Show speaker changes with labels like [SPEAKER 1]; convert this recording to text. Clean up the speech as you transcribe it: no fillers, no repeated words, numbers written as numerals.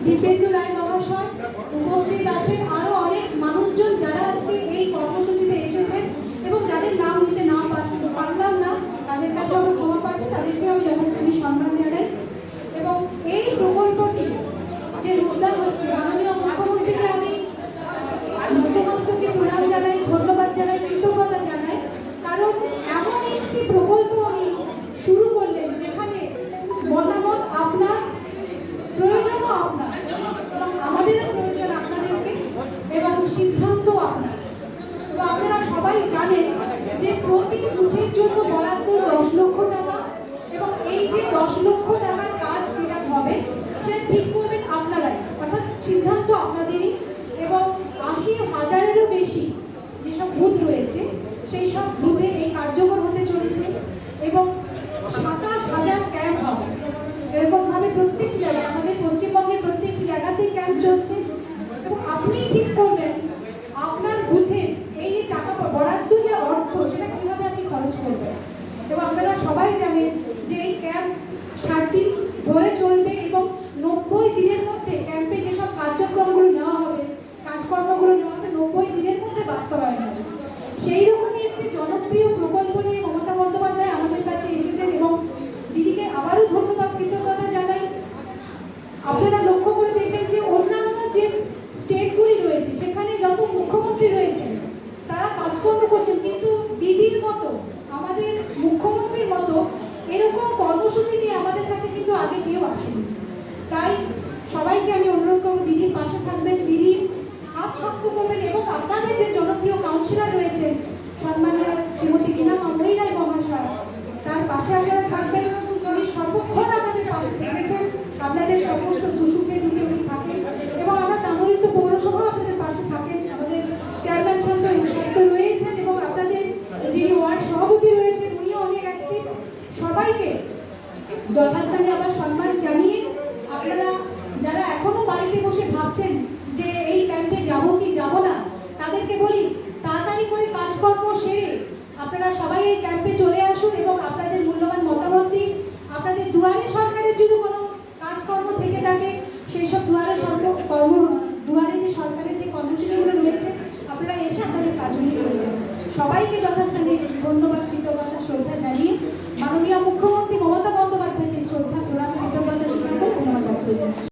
[SPEAKER 1] দীপেন্দু রায় মহাশয়, উপস্থিত আছেন আরো অনেক মানুষজন যারা আজকে এই কর্মসূচিতে এসেছেন এবং যাদের নাম নিতে না পারলাম না, তাদের কাছে আমি ক্ষমা প্রার্থী, তাদেরকে আমি যথেষ্ট সম্মান জানাই। এবং এই প্রকল্পটি যে রূপদান হচ্ছে, মাননীয় মুখ্যমন্ত্রীকে আমি নতমস্তকে প্রণাম জানাই, ধন্যবাদ জানাই, কৃতজ্ঞতা জানাই। কারণ এমন একটি প্রকল্প উনি শুরু করলেন যেখানে মতামত আপনার, প্রয়োজনও আপনার, এবং আমাদেরও প্রয়োজন আপনাদেরকে, এবং সিদ্ধান্ত আপনার। তো আপনারা সবাই জানেন যে প্রতি বুথের জন্য বরাদ্দ 10 লক্ষ টাকা, এবং এই যে 10 লক্ষ টাকার কাজ যেটা হবে সেটা ঠিক করবেন আপনারাই, অর্থাৎ সিদ্ধান্ত আপনাদেরই। এবং 80,000-এরও বেশি যেসব বুথ রয়েছে সেই সব বুথে এই কার্যকর হতে চলেছে, এবং 27,000 ক্যাম্প হবে। এরকমভাবে প্রত্যেক জায়গায়, আমাদের পশ্চিমবঙ্গের প্রত্যেক জায়গাতেই ক্যাম্প চলছে, এবং আপনি ঠিক করবেন আপনার বুথে এই যে টাকা বরাদ্দ, যে অর্থ, সেটা কীভাবে আপনি খরচ করবেন। এবং আপনারা সবাই জানেন যে এই ক্যাম্প 60 দিন ধরে চলবে, এবং 90 দিনের মধ্যে ক্যাম্পে যেসব কার্যক্রমগুলো নেওয়া হবে, কাজকর্মগুলো নেওয়া হবে, 90 দিনের মধ্যে বাস্তবায়ন হবে। সেই রকমই একটি জনপ্রিয় প্রকল্প নিয়ে মমতা বন্দ্যোপাধ্যায় আমাদের কাছে এসেছেন, এবং দিদিকে আবারও ধন্যবাদ, কৃতজ্ঞতা জানাই। আপনারা লক্ষ্য করে দেখবেন যে অন্যান্য যে স্টেটগুলি রয়েছে সেখানে যত মুখ্যমন্ত্রী রয়েছেন তারা কাজকর্ম করছেন, কিন্তু দিদির মতো, আমাদের মুখ্যমন্ত্রীর মতো এরকম কর্মসূচি নিয়ে আমাদের কাছে কিন্তু আগে কেউ আসেনি। তাই সবাইকে আমি অনুরোধ করবো, দিদির পাশে থাকবেন, দিদির হাত শক্ত করবেন, এবং আপনাদের যে জনপ্রিয় কাউন্সিলর রয়েছেন সম্মানীয় শ্রীমতী গীনা মামনি রায় মহাশয়, তার পাশে আপনারা থাকবেন। উনি সর্বক্ষণ আপনাদের পাশে থেকেছেন, আপনাদের সমস্ত দুঃসুখে দুঃখে উনি থাকেন, এবং আমরা তামলিত পৌরসভা আপনাদের পাশে থাকেন। আমাদের চেয়ারম্যান শান্ত রয়েছেন, এবং আপনাদের যিনি ওয়ার্ড সভাপতি রয়েছেন উনিও অনেক অ্যাক্টিভ। সবাইকে যথাস্থানে আবার সম্মান জানিয়ে, আপনারা যারা এখনো বাড়িতে বসে ভাবছেন যে এই ক্যাম্পে যাব কি যাব না, তাদেরকে বলি তাড়াতাড়ি করে কাজকর্ম সেরে আপনারা সবাই এই ক্যাম্পে চলে আসুন, এবং আপনাদের মূল্যবান মতামত